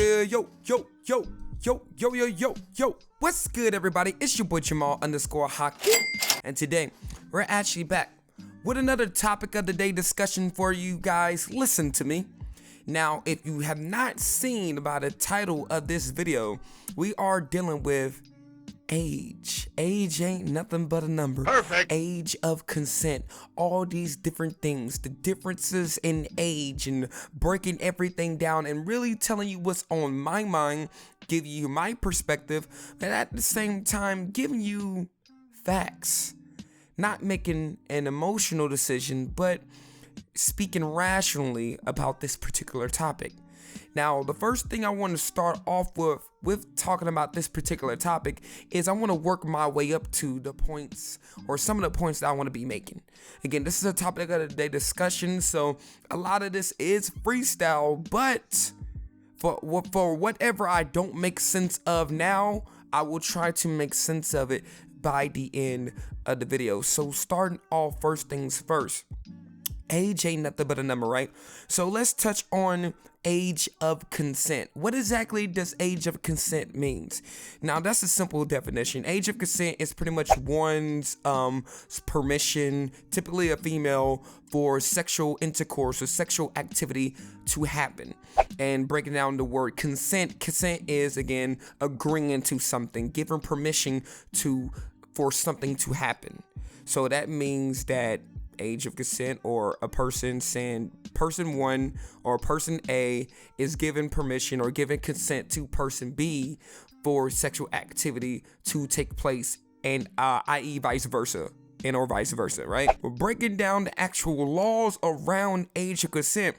Yo. What's good, everybody? It's your boy Jamal Haki. And today, we're actually back with another topic of the day discussion for you guys. Listen to me. Now, if you have not seen by the title of this video, we are dealing with age. Age ain't nothing but a number. Perfect. Age of consent. All these different things, the differences in age, and breaking everything down and really telling you what's on my mind, give you my perspective, and at the same time giving you facts. Not making an emotional decision, but speaking rationally about this particular topic. Now, the first thing I want to start off with talking about this particular topic is I want to work my way up to the points, or some of the points that I want to be making. Again, this is a topic of the day discussion, so a lot of this is freestyle, but for whatever I don't make sense of now, I will try to make sense of it by the end of the video. So starting off, first things first. Age ain't nothing but a number, right? So let's touch on age of consent. What exactly does age of consent means? Now, that's a simple definition. Age of consent is pretty much one's permission, typically a female, for sexual intercourse or sexual activity to happen. And breaking down the word consent is, again, agreeing to something, giving permission for something to happen. So that means that age of consent, or a person saying person one or person A is given permission or given consent to person B for sexual activity to take place, and i.e. vice versa, and or vice versa, right? We're breaking down the actual laws around age of consent.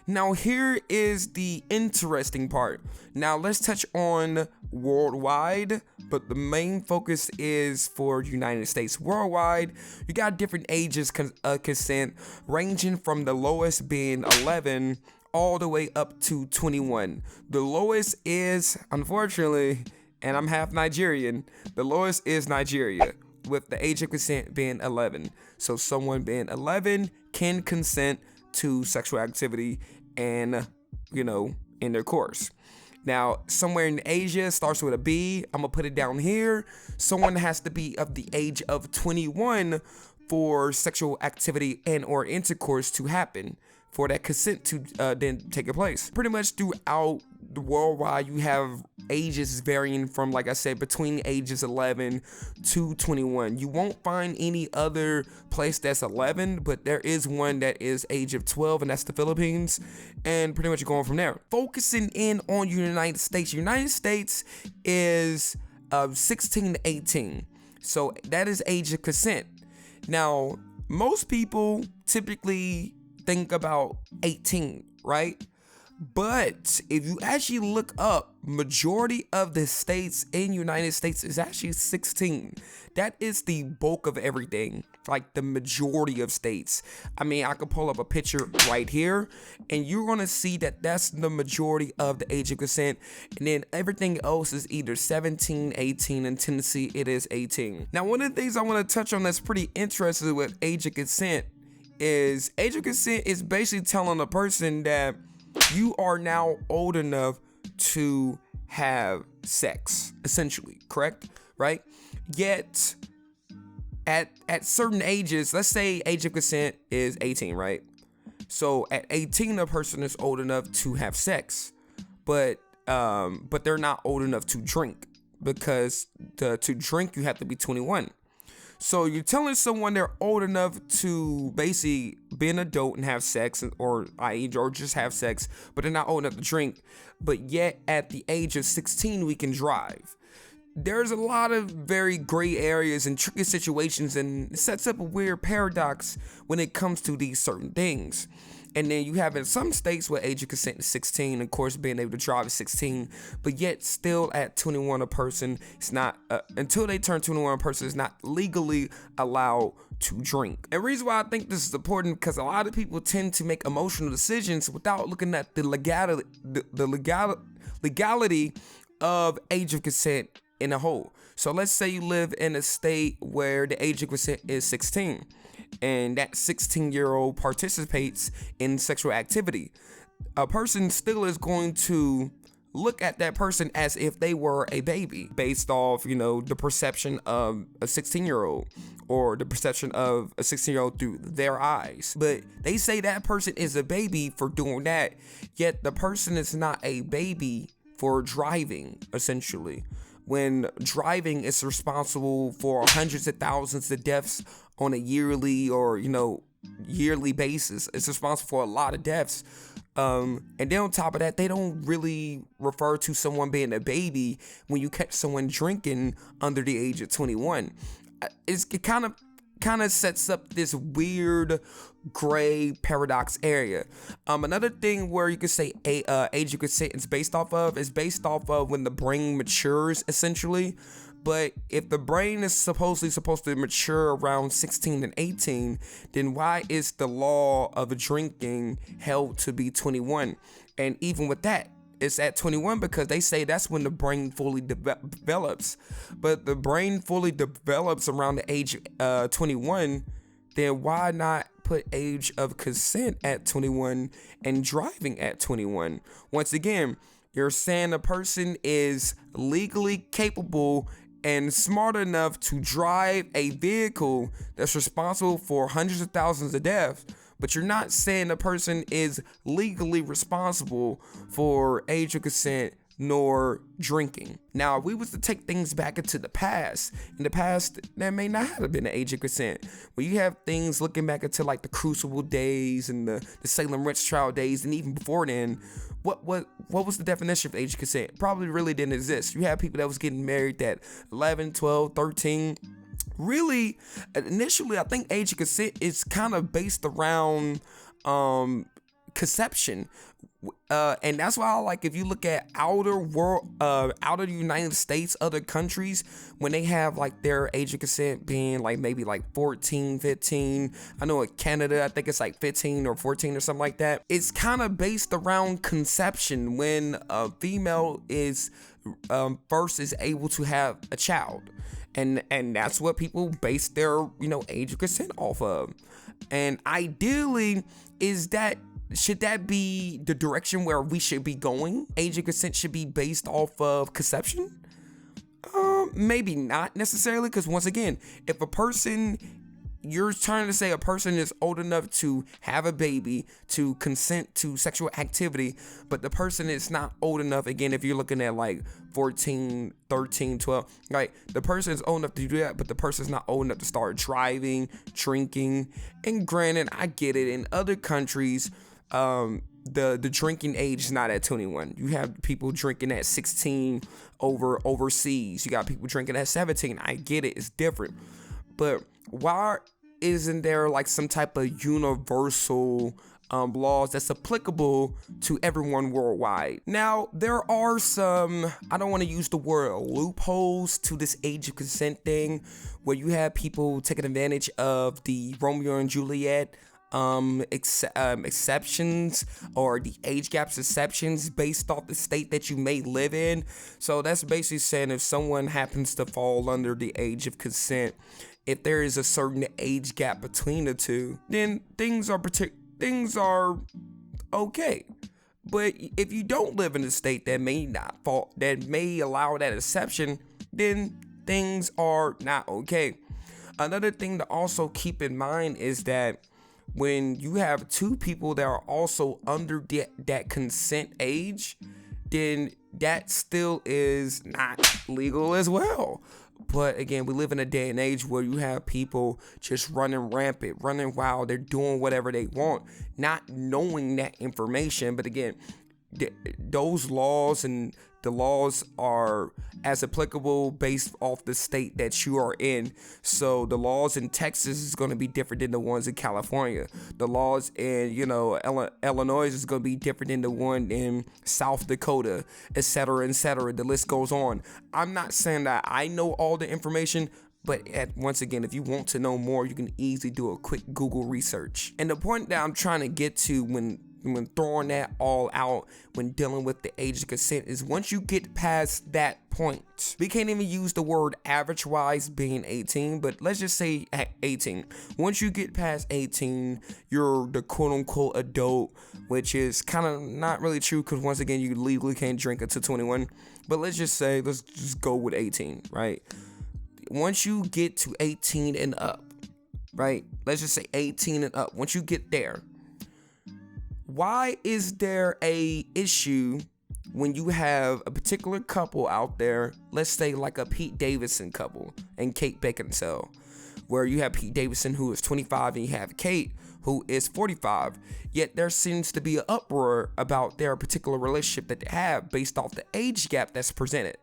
Now, here is the interesting part. Now, let's touch on worldwide, but the main focus is for United States. Worldwide, you got different ages of consent, ranging from the lowest being 11 all the way up to 21. The lowest is, unfortunately, and I'm half Nigerian, the lowest is Nigeria, with the age of consent being 11. So someone being 11 can consent to sexual activity and, in their course. Now, somewhere in Asia starts with a B. I'm gonna put it down here. Someone has to be of the age of 21 for sexual activity and or intercourse to happen, for that consent to then take place. Pretty much throughout the worldwide, you have ages varying from, like I said, between ages 11 to 21. You won't find any other place that's 11, but there is one that is age of 12, and that's the Philippines, and pretty much going from there. Focusing in on United States. United States is 16 to 18. So that is age of consent. Now, most people typically think about 18, right? But if you actually look up, majority of the states in United States is actually 16. That is the bulk of everything, like the majority of states. I mean, I could pull up a picture right here, and you're gonna see that that's the majority of the age of consent, and then everything else is either 17, 18, and Tennessee, it is 18. Now, one of the things I wanna touch on that's pretty interesting with age of consent is age of consent is basically telling a person that you are now old enough to have sex, essentially, correct? Right? Yet, at certain ages, let's say age of consent is 18, right? So at 18, a person is old enough to have sex, but they're not old enough to drink, because to drink you have to be 21. So you're telling someone they're old enough to basically be an adult and have sex, or just have sex, but they're not old enough to drink. But yet at the age of 16, we can drive. There's a lot of very gray areas and tricky situations, and it sets up a weird paradox when it comes to these certain things. And then you have in some states where age of consent is 16, of course, being able to drive is 16, but yet still at 21, a person is not, until they turn 21, a person is not legally allowed to drink. And the reason why I think this is important, because a lot of people tend to make emotional decisions without looking at the legality of age of consent in a whole. So let's say you live in a state where the age of consent is 16. And that 16-year-old participates in sexual activity. A person still is going to look at that person as if they were a baby based off, the perception of a 16-year-old or the perception of a 16-year-old through their eyes. But they say that person is a baby for doing that, yet the person is not a baby for driving, essentially. When driving is responsible for hundreds of thousands of deaths on a yearly or, yearly basis. It's responsible for a lot of deaths. And then on top of that, they don't really refer to someone being a baby when you catch someone drinking under the age of 21. It kind of sets up this weird gray paradox area. Another thing where you could say age of consent is based off of when the brain matures, essentially. But if the brain is supposed to mature around 16 and 18, then why is the law of drinking held to be 21? And even with that, it's at 21 because they say that's when the brain fully develops. But the brain fully develops around the age of 21, then why not put age of consent at 21 and driving at 21? Once again, you're saying a person is legally capable and smart enough to drive a vehicle that's responsible for hundreds of thousands of deaths, but you're not saying the person is legally responsible for age of consent nor drinking. Now, if we was to take things back into the past, in the past, there may not have been an age of consent. When you have things looking back into like the Crucible days and the Salem witch trial days, and even before then, what was the definition of age of consent? Probably really didn't exist. You had people that was getting married at 11, 12, 13. Really, initially, I think age of consent is kind of based around conception. And that's why, like, if you look at outer the United States, other countries, when they have like their age of consent being like maybe like 14, 15. I know in Canada, I think it's like 15 or 14 or something like that. It's kind of based around conception, when a female is first is able to have a child. And that's what people base their, age of consent off of. And ideally, should that be the direction where we should be going? Age of consent should be based off of conception? Maybe not necessarily, because once again, if you're trying to say a person is old enough to have a baby, to consent to sexual activity, but the person is not old enough, again, if you're looking at like 14, 13, 12, right? The person is old enough to do that, but the person's not old enough to start driving, drinking. And granted, I get it, in other countries, the drinking age is not at 21. You have people drinking at 16 overseas. You got people drinking at 17. I get it, it's different. But why isn't there like some type of universal laws that's applicable to everyone worldwide? Now, there are some, I don't want to use the word loopholes to this age of consent thing, where you have people taking advantage of the Romeo and Juliet exceptions, or the age gaps exceptions based off the state that you may live in. So that's basically saying if someone happens to fall under the age of consent, if there is a certain age gap between the two, then things are okay. But if you don't live in a state that may allow that exception, then things are not okay. Another thing to also keep in mind is that when you have two people that are also under that consent age, then that still is not legal as well. But again, we live in a day and age where you have people just running rampant, running wild. They're doing whatever they want, not knowing that information. But again, those laws and the laws are as applicable based off the state that you are in. So the laws in Texas is going to be different than the ones in California. The laws in, Illinois is going to be different than the one in South Dakota, etc., etc. The list goes on. I'm not saying that I know all the information, but once again, if you want to know more, you can easily do a quick Google research. And the point that I'm trying to get to when when throwing that all out when dealing with the age of consent is once you get past that point, we can't even use the word average wise being 18, but let's just say at 18. Once you get past 18, you're the quote unquote adult, which is kind of not really true because once again, you legally can't drink until 21. But let's just go with 18, right? Once you get to 18 and up, right? Let's just say 18 and up. Once you get there, why is there a issue when you have a particular couple out there, let's say like a Pete Davidson couple and Kate Beckinsale, where you have Pete Davidson who is 25 and you have Kate who is 45, yet there seems to be an uproar about their particular relationship that they have based off the age gap that's presented.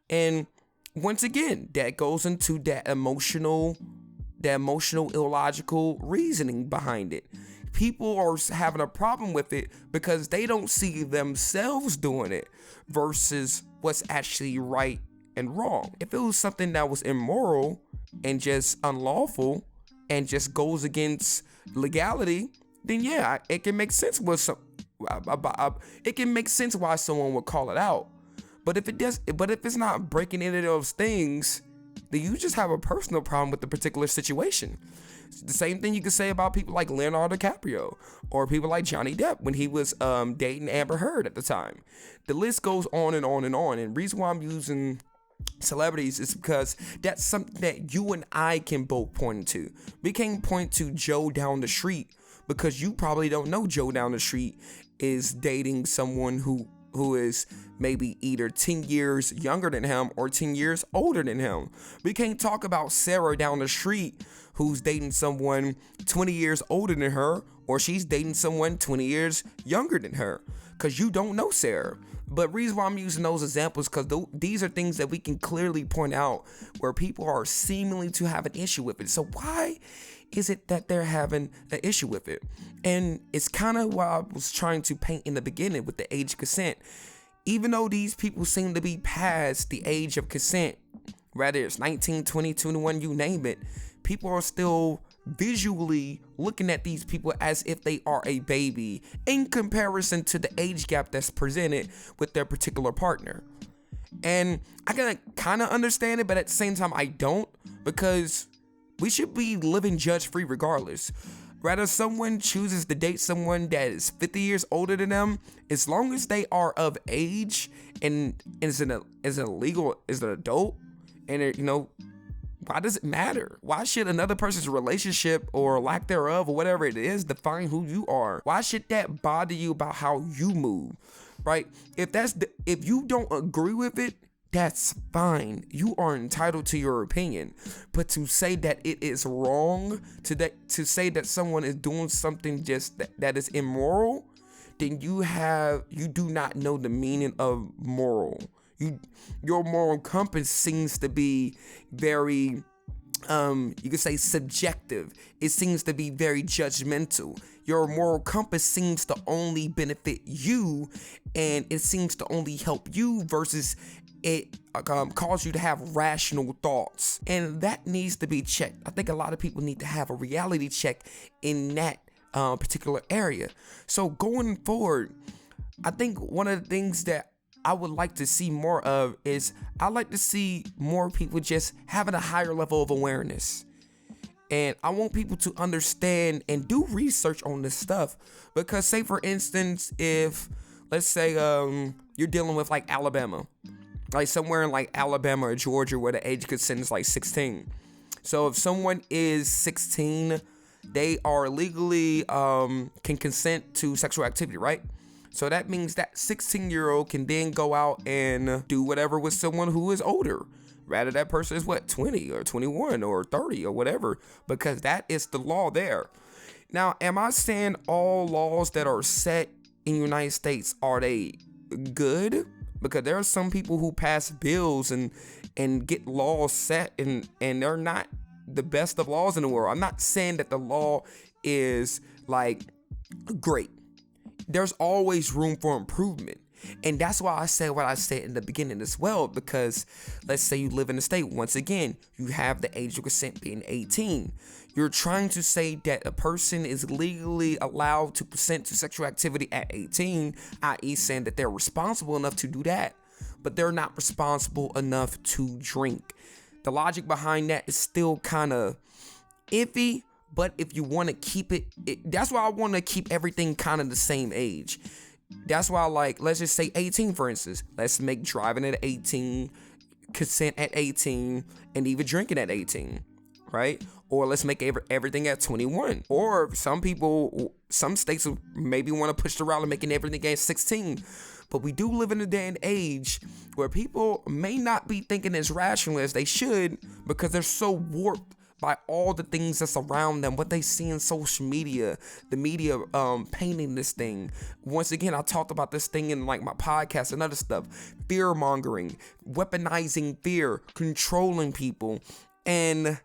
And once again, that goes into that emotional illogical reasoning behind it. People are having a problem with it because they don't see themselves doing it versus what's actually right and wrong. If it was something that was immoral and just unlawful and just goes against legality, then yeah, it can make sense it can make sense why someone would call it out. But if it's not breaking any of those things, then you just have a personal problem with the particular situation. The same thing you could say about people like Leonardo DiCaprio or people like Johnny Depp when he was dating Amber Heard at the time. The list goes on and on and on. And the reason why I'm using celebrities is because that's something that you and I can both point to. We can point to Joe down the street because you probably don't know Joe down the street is dating someone who is maybe either 10 years younger than him or 10 years older than him. We can't talk about Sarah down the street who's dating someone 20 years older than her, or she's dating someone 20 years younger than her, because you don't know Sarah. But reason why I'm using those examples because these are things that we can clearly point out where people are seemingly to have an issue with it. So why is it that they're having an issue with it? And it's kind of what I was trying to paint in the beginning with the age of consent. Even though these people seem to be past the age of consent, whether it's 19, 20, 21, you name it, people are still visually looking at these people as if they are a baby in comparison to the age gap that's presented with their particular partner. And I can kind of understand it, but at the same time, I don't, because we should be living judge-free regardless. Rather, someone chooses to date someone that is 50 years older than them, as long as they are of age and is an adult, and why does it matter? Why should another person's relationship or lack thereof or whatever it is define who you are? Why should that bother you about how you move, right? If you don't agree with it, that's fine. You are entitled to your opinion. But to say that it is wrong, to say that someone is doing something just that is immoral, then you do not know the meaning of moral. Your moral compass seems to be very, you could say subjective. It seems to be very judgmental. Your moral compass seems to only benefit you, and it seems to only help you versus it cause you to have rational thoughts. And that needs to be checked. I think a lot of people need to have a reality check in that particular area. So going forward, I think one of the things that I would like to see more of is I like to see more people just having a higher level of awareness. And I want people to understand and do research on this stuff. Because say for instance, if let's say you're dealing with like Alabama, like somewhere in like Alabama or Georgia where the age of consent is like 16. So if someone is 16, they are legally can consent to sexual activity, right? So that means that 16-year-old can then go out and do whatever with someone who is older. Rather, that person is 20 or 21 or 30 or whatever, because that is the law there. Now, am I saying all laws that are set in the United States, are they good? Because there are some people who pass bills and get laws set and they're not the best of laws in the world. I'm not saying that the law is like great. There's always room for improvement. And that's why I said what I said in the beginning as well, because let's say you live in a state, once again, you have the age of consent being 18. You're trying to say that a person is legally allowed to consent to sexual activity at 18, i.e. saying that they're responsible enough to do that, but they're not responsible enough to drink. The logic behind that is still kind of iffy, but if you want to keep it, that's why I want to keep everything kind of the same age. That's why, like, let's just say 18, for instance. Let's make driving at 18, consent at 18, and even drinking at 18, right? Or let's make everything at 21. Or some states maybe want to push the route of making everything at 16. But we do live in a day and age where people may not be thinking as rational as they should because they're so warped by all the things that's around them, what they see in social media, the media painting this thing. Once again, I talked about this thing in like my podcast and other stuff. Fear mongering, weaponizing fear, controlling people. And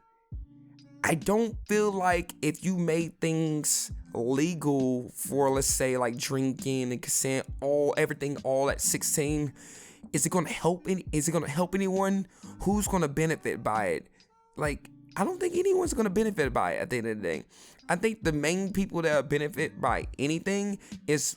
I don't feel like if you made things legal for, let's say, like drinking and consent, everything all at 16, is it gonna help anyone? Who's gonna benefit by it? Like, I don't think anyone's gonna benefit by it at the end of the day. I think the main people that benefit by anything is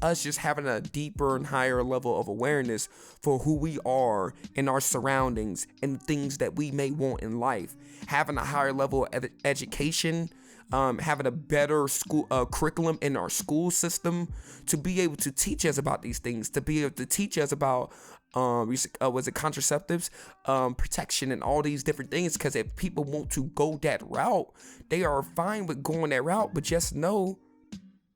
us just having a deeper and higher level of awareness for who we are and our surroundings and things that we may want in life. Having a higher level of education, having a better school curriculum in our school system to be able to teach us about these things, to be able to teach us about contraceptives, protection, and all these different things. Because if people want to go that route, they are fine with going that route, but just know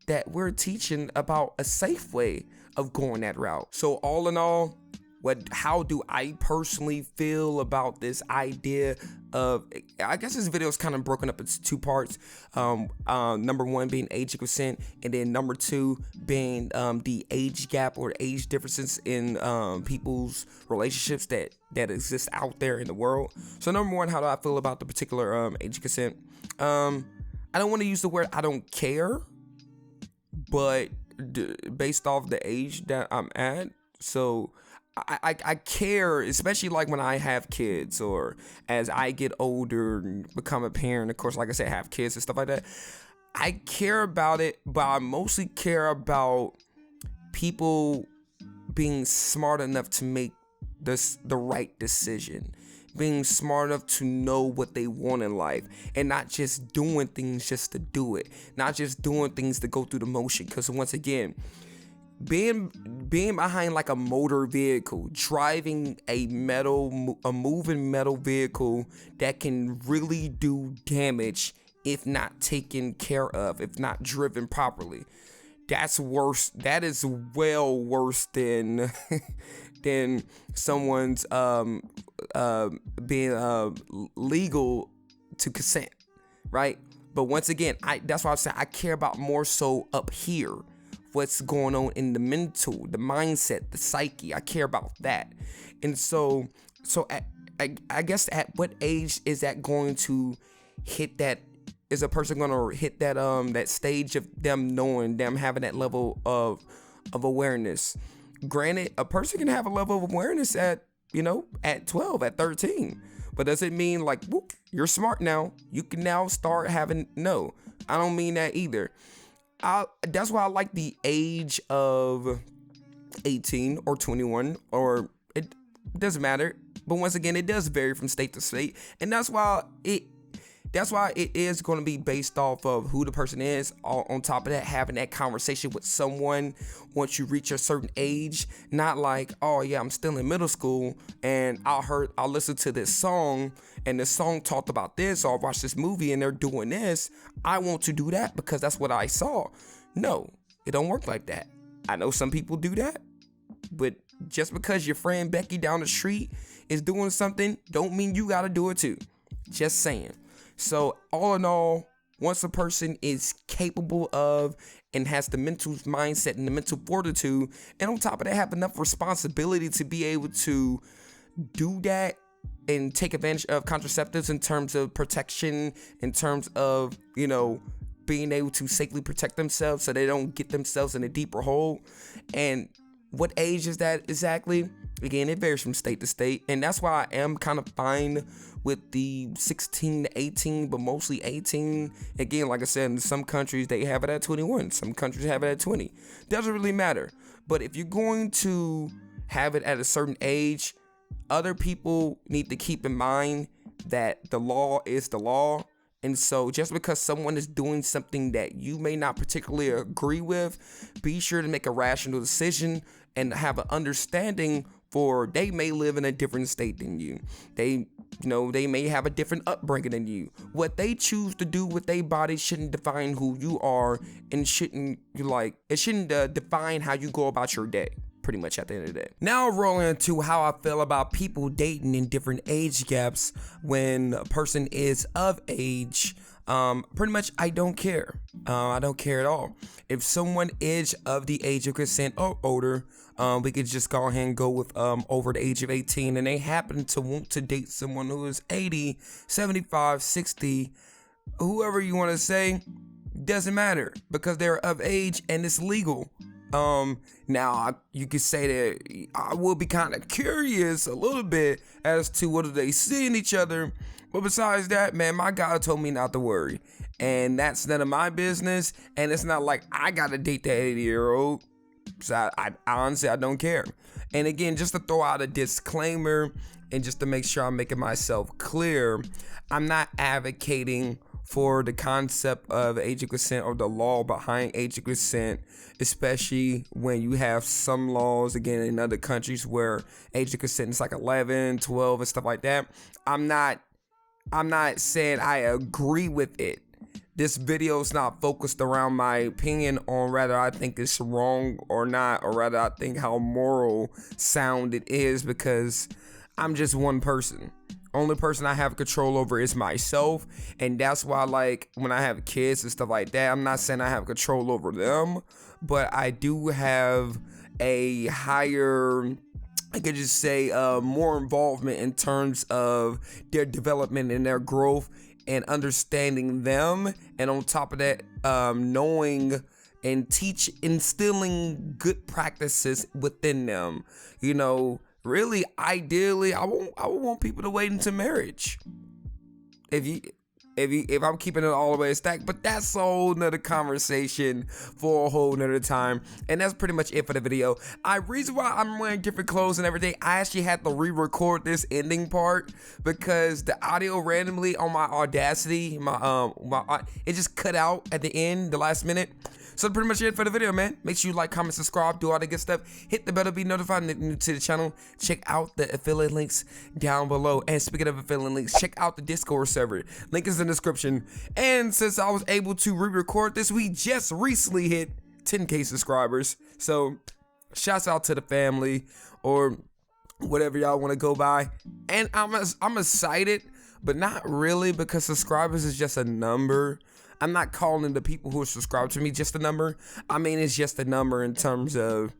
that we're teaching about a safe way of going that route. So all in all, how do I personally feel about this idea of, I guess this video is kind of broken up into two parts. Number one being age of consent, and then number two being the age gap or age differences in people's relationships that exist out there in the world. So number one, how do I feel about the particular age of consent? I don't want to use the word I don't care, but based off the age that I'm at, so I care, especially like when I have kids or as I get older and become a parent. Of course, like I said, have kids and stuff like that. I care about it, but I mostly care about people being smart enough to make the right decision. Being smart enough to know what they want in life and not just doing things just to do it. Not just doing things to go through the motion. Because once again, being behind like a motor vehicle, driving a moving metal vehicle that can really do damage if not taken care of, if not driven properly. That's worse. That is well worse than than someone's being legal to consent, right? But once again, that's why I'm saying I care about more so up here, what's going on in the mental, the mindset, the psyche. I care about that. And so I guess at what age is that going to hit that? Is a person gonna hit that that stage of them knowing, them having that level of awareness? Granted, a person can have a level of awareness at 12, at 13, but does it mean like, whoop, you're smart now, you can now start having? No, I don't mean that either. That's why I like the age of 18 or 21, or it doesn't matter. But once again, it does vary from state to state, and that's why it is going to be based off of who the person is. On top of that, having that conversation with someone once you reach a certain age, not like, oh yeah, I'm still in middle school and I'll listen to this song and the song talked about this, or I'll watch this movie and they're doing this. I want to do that because that's what I saw. No, it don't work like that. I know some people do that, but just because your friend Becky down the street is doing something, don't mean you got to do it too. Just saying. So all in all, once a person is capable of and has the mental mindset and the mental fortitude, and on top of that have enough responsibility to be able to do that and take advantage of contraceptives in terms of protection, in terms of, being able to safely protect themselves so they don't get themselves in a deeper hole. And what age is that exactly? Again, it varies from state to state, and that's why I am kind of fine with the 16 to 18, but mostly 18. Again, like I said, in some countries they have it at 21, some countries have it at 20. Doesn't really matter. But if you're going to have it at a certain age, other people need to keep in mind that the law is the law. And so just because someone is doing something that you may not particularly agree with, be sure to make a rational decision and have an understanding, for they may live in a different state than you. They may have a different upbringing than you. What they choose to do with their body shouldn't define who you are, and it shouldn't define how you go about your day. Pretty much at the end of the day. Now rolling into how I feel about people dating in different age gaps when a person is of age. Pretty much I don't care. I don't care at all. If someone is of the age of consent or older, we could just go ahead and go with over the age of 18, and they happen to want to date someone who is 80, 75, 60, whoever you want to say, doesn't matter, because they're of age and it's legal. Now you could say that I will be kind of curious a little bit as to what do they see in each other, but besides that, man, my God told me not to worry, and that's none of my business, and it's not like I gotta date that 80-year-old, so I honestly, I don't care. And again, just to throw out a disclaimer, and just to make sure I'm making myself clear, I'm not advocating for the concept of age of consent or the law behind age of consent, especially when you have some laws, again, in other countries where age of consent is like 11, 12 and stuff like that. I'm not saying I agree with it. This video is not focused around my opinion on whether I think it's wrong or not, or rather I think how moral sound it is, because I'm just one person. Only person I have control over is myself, and that's why, like, when I have kids and stuff like that, I'm not saying I have control over them, but I do have a higher, I could just say, more involvement in terms of their development and their growth and understanding them, and on top of that, knowing and instilling good practices within them. You know, really, ideally, I would want people to wait until marriage. If I'm keeping it all the way stacked, but that's a whole nother conversation for a whole nother time. And that's pretty much it for the video. Reason why I'm wearing different clothes and everything, I actually had to re-record this ending part because the audio randomly on my Audacity, it just cut out at the end, the last minute. So pretty much it for the video, man. Make sure you like, comment, subscribe, do all the good stuff. Hit the bell to be notified and new to the channel. Check out the affiliate links down below. And speaking of affiliate links, check out the Discord server. Link is in the description. And since I was able to re-record this, we just recently hit 10K subscribers. So shouts out to the family or whatever y'all want to go by. And I'm excited, but not really, because subscribers is just a number. I'm not calling the people who are subscribed to me just a number. I mean, it's just a number in terms of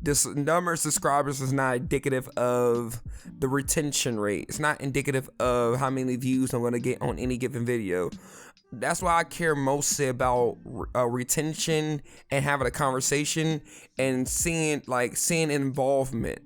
this number of subscribers is not indicative of the retention rate. It's not indicative of how many views I'm going to get on any given video. That's why I care mostly about retention and having a conversation and seeing involvement.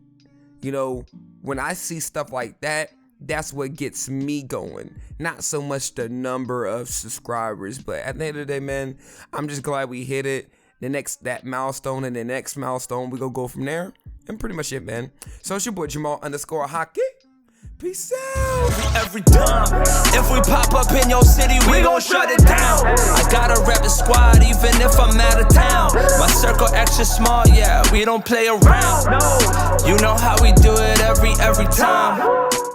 You know, when I see stuff like that, that's what gets me going, not so much the number of subscribers. But at the end of the day, man, I'm just glad we hit it. That milestone, and the next milestone, we gonna go from there. And pretty much it, man. So it's your boy Jamal _Haki. Peace out. Every time, if we pop up in your city, we gon' shut it down. I gotta rep the squad, even if I'm out of town. My circle extra small, yeah, we don't play around. You know how we do it every time.